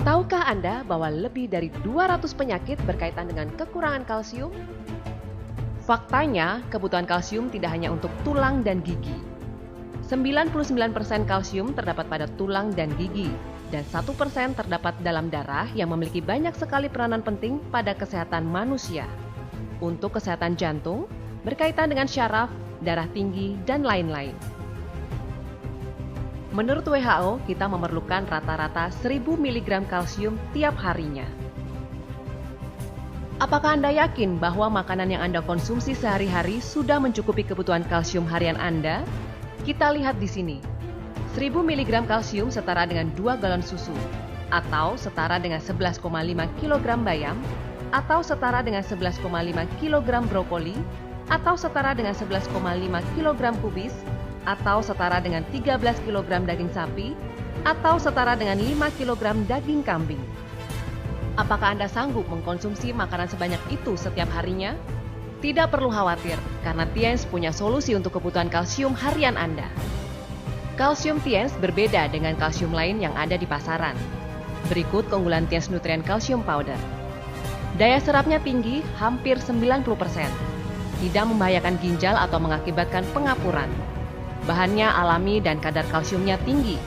Tahukah Anda bahwa lebih dari 200 penyakit berkaitan dengan kekurangan kalsium? Faktanya, kebutuhan kalsium tidak hanya untuk tulang dan gigi. 99% kalsium terdapat pada tulang dan gigi, dan 1% terdapat dalam darah yang memiliki banyak sekali peranan penting pada kesehatan manusia. Untuk kesehatan jantung, berkaitan dengan syaraf, darah tinggi, dan lain-lain. Menurut WHO, kita memerlukan rata-rata 1000 mg kalsium tiap harinya. Apakah Anda yakin bahwa makanan yang Anda konsumsi sehari-hari sudah mencukupi kebutuhan kalsium harian Anda? Kita lihat di sini. 1000 mg kalsium setara dengan 2 galon susu, atau setara dengan 11,5 kg bayam, atau setara dengan 11,5 kg brokoli, atau setara dengan 11,5 kg kubis, atau setara dengan 13 kg daging sapi, atau setara dengan 5 kg daging kambing. Apakah Anda sanggup mengkonsumsi makanan sebanyak itu setiap harinya? Tidak perlu khawatir, karena Tiens punya solusi untuk kebutuhan kalsium harian Anda. Kalsium Tiens berbeda dengan kalsium lain yang ada di pasaran. Berikut keunggulan Tiens Nutrien Calcium Powder. Daya serapnya tinggi, hampir 90%. Tidak membahayakan ginjal atau mengakibatkan pengapuran. Bahannya alami dan kadar kalsiumnya tinggi.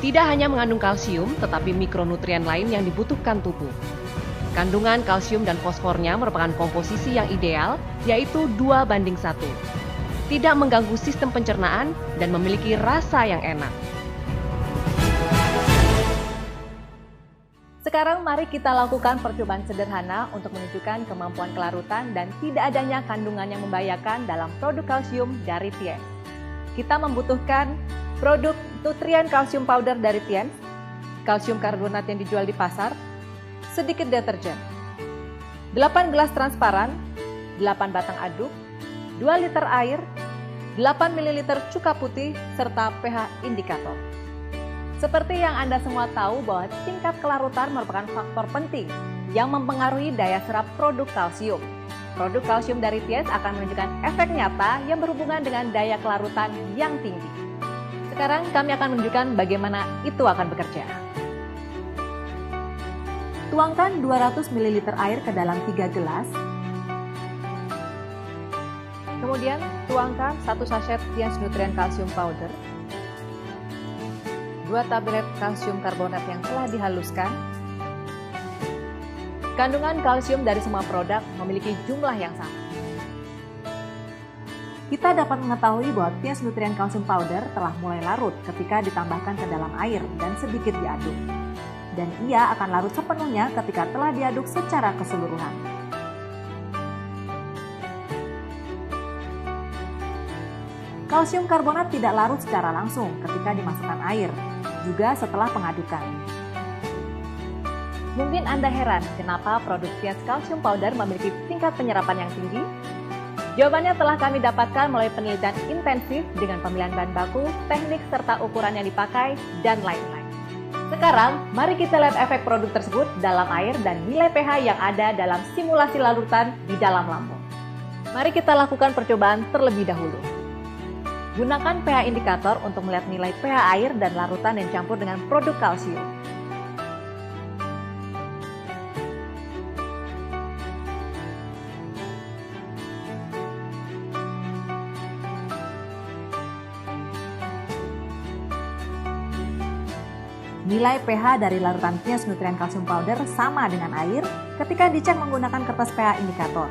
Tidak hanya mengandung kalsium, tetapi mikronutrien lain yang dibutuhkan tubuh. Kandungan kalsium dan fosfornya merupakan komposisi yang ideal, yaitu 2:1. Tidak mengganggu sistem pencernaan dan memiliki rasa yang enak. Sekarang mari kita lakukan percobaan sederhana untuk menunjukkan kemampuan kelarutan dan tidak adanya kandungan yang membahayakan dalam produk kalsium dari Tiens. Kita membutuhkan produk Nutrien Calcium Powder dari Tiens, kalsium karbonat yang dijual di pasar, sedikit deterjen, 8 gelas transparan, 8 batang aduk, 2 liter air, 8 ml cuka putih, serta pH indikator. Seperti yang Anda semua tahu bahwa tingkat kelarutan merupakan faktor penting yang mempengaruhi daya serap produk kalsium. Produk kalsium dari Tiens akan menunjukkan efek nyata yang berhubungan dengan daya kelarutan yang tinggi. Sekarang kami akan menunjukkan bagaimana itu akan bekerja. Tuangkan 200 ml air ke dalam 3 gelas. Kemudian tuangkan 1 sachet Tiens Nutrien Calcium Powder, 2 tablet kalsium karbonat yang telah dihaluskan. Kandungan kalsium dari semua produk memiliki jumlah yang sama. Kita dapat mengetahui bahwa Tiens Nutrien Calcium Powder telah mulai larut ketika ditambahkan ke dalam air dan sedikit diaduk. Dan ia akan larut sepenuhnya ketika telah diaduk secara keseluruhan. Kalsium karbonat tidak larut secara langsung ketika dimasukkan air, juga setelah pengadukan. Mungkin Anda heran kenapa produk Tiens Calcium Powder memiliki tingkat penyerapan yang tinggi? Jawabannya telah kami dapatkan melalui penelitian intensif dengan pemilihan bahan baku, teknik serta ukuran yang dipakai, dan lain-lain. Sekarang, mari kita lihat efek produk tersebut dalam air dan nilai pH yang ada dalam simulasi larutan di dalam lambung. Mari kita lakukan percobaan terlebih dahulu. Gunakan pH indikator untuk melihat nilai pH air dan larutan yang campur dengan produk kalsium. Nilai pH dari larutan Tiens Nutrien Calcium Powder sama dengan air ketika dicek menggunakan kertas pH indikator.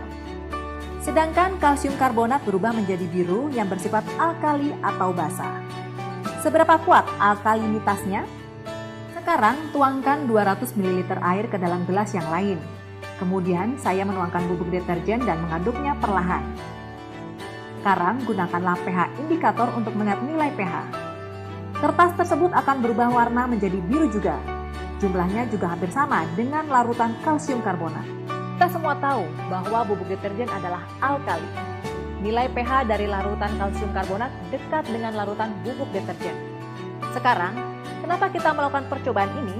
Sedangkan kalsium karbonat berubah menjadi biru yang bersifat alkali atau basa. Seberapa kuat alkalinitasnya? Sekarang tuangkan 200 ml air ke dalam gelas yang lain. Kemudian saya menuangkan bubuk deterjen dan mengaduknya perlahan. Sekarang gunakanlah pH indikator untuk melihat nilai pH. Kertas tersebut akan berubah warna menjadi biru juga. Jumlahnya juga hampir sama dengan larutan kalsium karbonat. Kita semua tahu bahwa bubuk deterjen adalah alkali. Nilai pH dari larutan kalsium karbonat dekat dengan larutan bubuk deterjen. Sekarang, kenapa kita melakukan percobaan ini?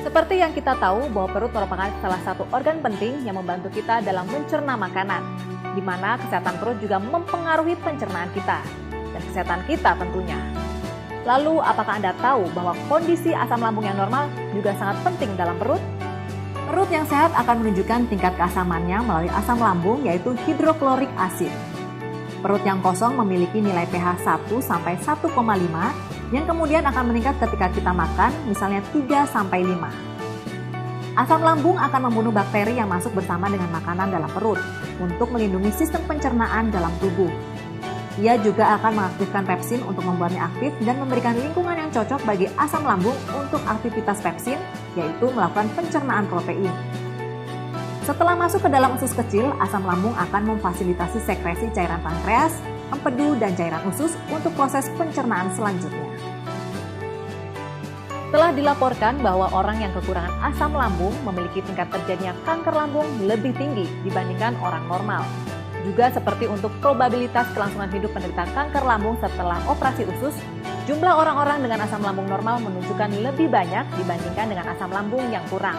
Seperti yang kita tahu bahwa perut merupakan salah satu organ penting yang membantu kita dalam mencerna makanan, di mana kesehatan perut juga mempengaruhi pencernaan kita, dan kesehatan kita tentunya. Lalu, apakah Anda tahu bahwa kondisi asam lambung yang normal juga sangat penting dalam perut? Perut yang sehat akan menunjukkan tingkat keasamannya melalui asam lambung yaitu hidroklorik asid. Perut yang kosong memiliki nilai pH 1 sampai 1,5 yang kemudian akan meningkat ketika kita makan, misalnya 3 sampai 5. Asam lambung akan membunuh bakteri yang masuk bersama dengan makanan dalam perut untuk melindungi sistem pencernaan dalam tubuh. Ia juga akan mengaktifkan pepsin untuk membuatnya aktif dan memberikan lingkungan yang cocok bagi asam lambung untuk aktivitas pepsin, yaitu melakukan pencernaan protein. Setelah masuk ke dalam usus kecil, asam lambung akan memfasilitasi sekresi cairan pankreas, empedu, dan cairan usus untuk proses pencernaan selanjutnya. Telah dilaporkan bahwa orang yang kekurangan asam lambung memiliki tingkat terjadinya kanker lambung lebih tinggi dibandingkan orang normal. Juga seperti untuk probabilitas kelangsungan hidup penderita kanker lambung setelah operasi usus, jumlah orang-orang dengan asam lambung normal menunjukkan lebih banyak dibandingkan dengan asam lambung yang kurang.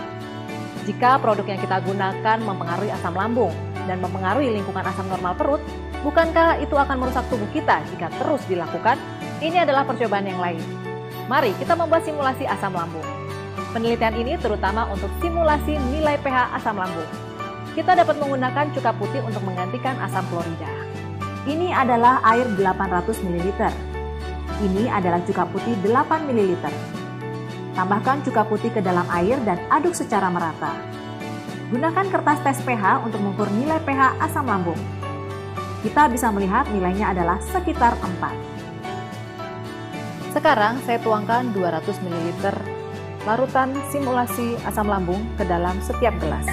Jika produk yang kita gunakan mempengaruhi asam lambung dan mempengaruhi lingkungan asam normal perut, bukankah itu akan merusak tubuh kita jika terus dilakukan? Ini adalah percobaan yang lain. Mari kita membuat simulasi asam lambung. Penelitian ini terutama untuk simulasi nilai pH asam lambung. Kita dapat menggunakan cuka putih untuk menggantikan asam klorida. Ini adalah air 800 ml. Ini adalah cuka putih 8 ml. Tambahkan cuka putih ke dalam air dan aduk secara merata. Gunakan kertas tes pH untuk mengukur nilai pH asam lambung. Kita bisa melihat nilainya adalah sekitar 4. Sekarang saya tuangkan 200 ml larutan simulasi asam lambung ke dalam setiap gelas.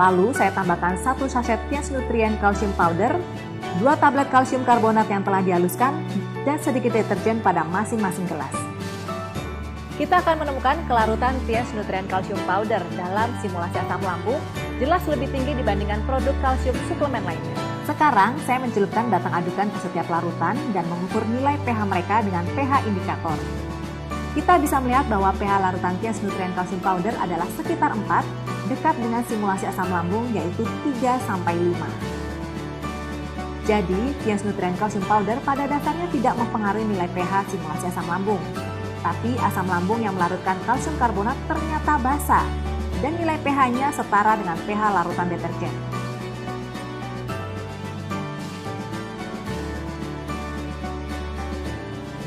Lalu saya tambahkan 1 sachet Tiens Nutrien Calcium Powder, 2 tablet kalsium karbonat yang telah dihaluskan, dan sedikit deterjen pada masing-masing gelas. Kita akan menemukan kelarutan Tiens Nutrien Calcium Powder dalam simulasi asam lambung jelas lebih tinggi dibandingkan produk kalsium suplemen lainnya. Sekarang saya mencelupkan batang adukan ke setiap larutan dan mengukur nilai pH mereka dengan pH indikator. Kita bisa melihat bahwa pH larutan Tiens Nutrien Calcium Powder adalah sekitar 4, dekat dengan simulasi asam lambung yaitu 3 sampai 5. Jadi, Tiens Nutrien Calcium Powder pada dasarnya tidak mempengaruhi nilai pH simulasi asam lambung. Tapi asam lambung yang melarutkan kalsium karbonat ternyata basa dan nilai pH-nya setara dengan pH larutan deterjen.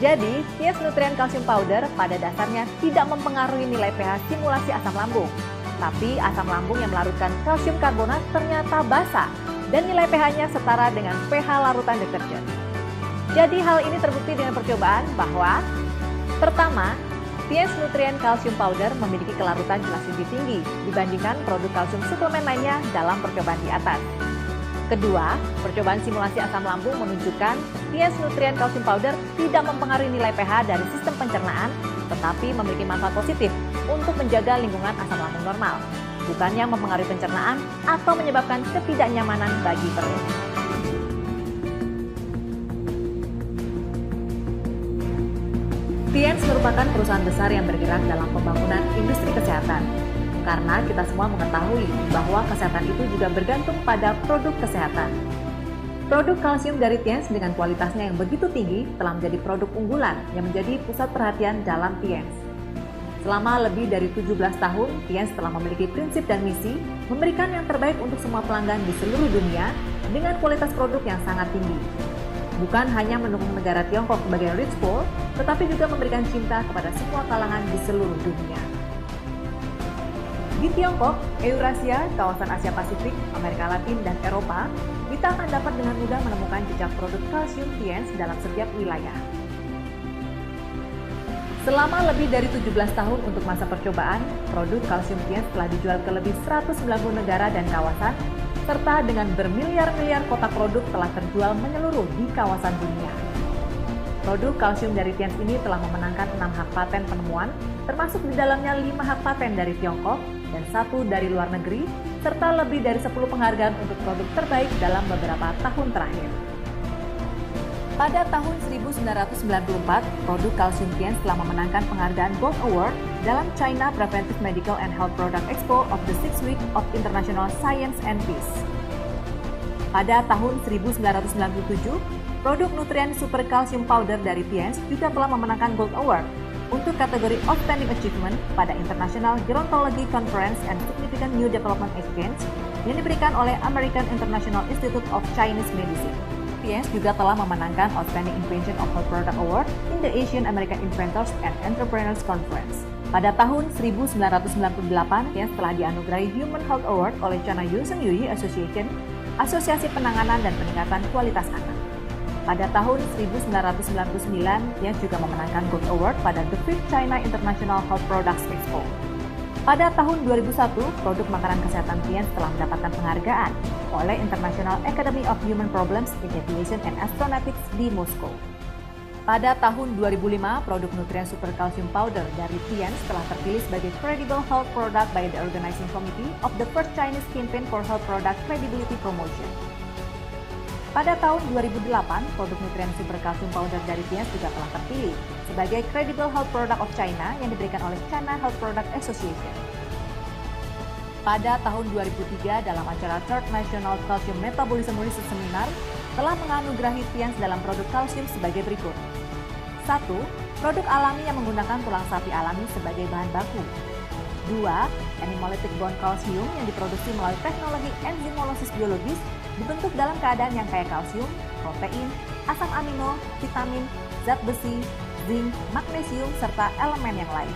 Jadi, Tiens Nutrien Calcium Powder pada dasarnya tidak mempengaruhi nilai pH simulasi asam lambung. Tapi asam lambung yang melarutkan kalsium karbonat ternyata basa dan nilai pH-nya setara dengan pH larutan deterjen. Jadi hal ini terbukti dengan percobaan bahwa pertama, Tiens Nutrien Calcium Powder memiliki kelarutan jelas lebih tinggi dibandingkan produk kalsium suplemen lainnya dalam percobaan di atas. Kedua, percobaan simulasi asam lambung menunjukkan Tiens Nutrien Calcium Powder tidak mempengaruhi nilai pH dari sistem pencernaan, tetapi memiliki manfaat positif untuk menjaga lingkungan asam lambung normal, bukannya mempengaruhi pencernaan atau menyebabkan ketidaknyamanan bagi perut. Tiens merupakan perusahaan besar yang bergerak dalam pembangunan industri kesehatan. Karena kita semua mengetahui bahwa kesehatan itu juga bergantung pada produk kesehatan. Produk kalsium dari Tiens dengan kualitasnya yang begitu tinggi telah menjadi produk unggulan yang menjadi pusat perhatian dalam Tiens. Selama lebih dari 17 tahun, Tiens telah memiliki prinsip dan misi memberikan yang terbaik untuk semua pelanggan di seluruh dunia dengan kualitas produk yang sangat tinggi. Bukan hanya mendukung negara Tiongkok sebagai rich poor, tetapi juga memberikan cinta kepada semua kalangan di seluruh dunia. Di Tiongkok, Eurasia, kawasan Asia Pasifik, Amerika Latin, dan Eropa, kita akan dapat dengan mudah menemukan jejak produk kalsium Tiens dalam setiap wilayah. Selama lebih dari 17 tahun untuk masa percobaan, produk kalsium Tiens telah dijual ke lebih 190 negara dan kawasan, serta dengan bermiliar-miliar kotak produk telah terjual menyeluruh di kawasan dunia. Produk kalsium dari Tiens ini telah memenangkan 6 hak paten penemuan, termasuk di dalamnya 5 hak paten dari Tiongkok dan 1 dari luar negeri, serta lebih dari 10 penghargaan untuk produk terbaik dalam beberapa tahun terakhir. Pada tahun 1994, produk kalsium Tiens telah memenangkan penghargaan Gold Award dalam China Preventive Medical and Health Product Expo of the 6th Week of International Science and Peace. Pada tahun 1997, Produk nutrien super kalsium powder dari Tiens juga telah memenangkan Gold Award untuk kategori Outstanding Achievement pada International Gerontology Conference and Significant New Development Exchange yang diberikan oleh American International Institute of Chinese Medicine. Tiens juga telah memenangkan Outstanding Invention of Health Product Award in the Asian American Inventors and Entrepreneurs Conference. Pada tahun 1998, Tiens telah dianugerahi Human Health Award oleh China Yusen Yuyi Association, Asosiasi Penanganan dan Peningkatan Kualitas Anak. Pada tahun 1999, Tiens juga memenangkan Gold Award pada The 5th China International Health Products Expo. Pada tahun 2001, produk makanan kesehatan Tiens telah mendapatkan penghargaan oleh International Academy of Human Problems in Aviation and Astronautics di Moskow. Pada tahun 2005, produk nutrien super calcium powder dari Tiens telah terpilih sebagai Credible Health Product by the Organizing Committee of the First Chinese Campaign for Health Product Credibility Promotion. Pada tahun 2008, produk nutrien super calcium powder dari Tiens juga telah terpilih sebagai Credible Health Product of China yang diberikan oleh China Health Product Association. Pada tahun 2003, dalam acara Third National Calcium Metabolism Research Seminar, telah menganugerahi Tiens dalam produk kalsium sebagai berikut. 1. Produk alami yang menggunakan tulang sapi alami sebagai bahan baku. 2. Animalytic bone calcium yang diproduksi melalui teknologi enzimolosis biologis dibentuk dalam keadaan yang kaya kalsium, protein, asam amino, vitamin, zat besi, zinc, magnesium, serta elemen yang lain.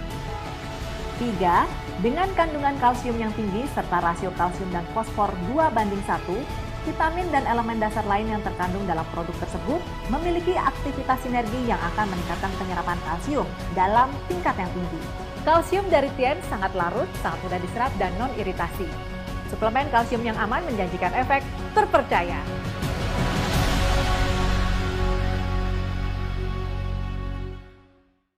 3. Dengan kandungan kalsium yang tinggi serta rasio kalsium dan fosfor 2:1, vitamin dan elemen dasar lain yang terkandung dalam produk tersebut memiliki aktivitas sinergi yang akan meningkatkan penyerapan kalsium dalam tingkat yang tinggi. Kalsium dari Tiens sangat larut, sangat mudah diserap, dan non-iritasi. Suplemen kalsium yang aman menjanjikan efek terpercaya.